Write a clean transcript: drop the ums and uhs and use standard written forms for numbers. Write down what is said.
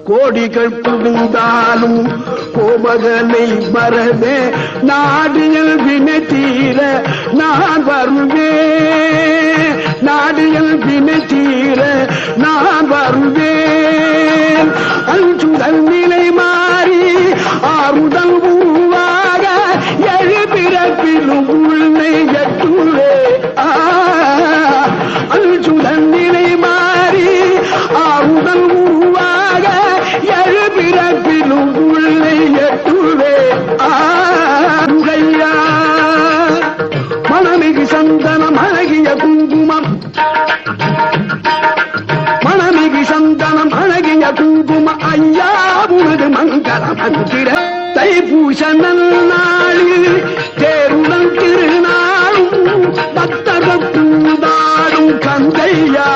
கோடிகள் புகுந்தாலும் கோமகனை மறவே நாடியல் வினை தீர நான் வருவேன். நாடியல் வினை தீர நான் வருவேன். அஞ்சுதல் நிலை மாறி ஆறுதல் உருவாக எழுபிறப்பிலும் உள்ளே எட்டுவே. அஞ்சுதல் நிலை மாறி ஆறுதல் உருவாக எழுபிறப்பிலும் உள்ளே எட்டுவே. மனமிகு சந்தனம் அழகிய குங்குமம், மனமிகு சந்தனம் அழகிய குங்குமம் ஐயா உனது மங்கள மந்திர தைப்பூச நன்னாளில் தேருடன் திருநாளும் பக்தர்கள் கூடாடும் கந்தையா.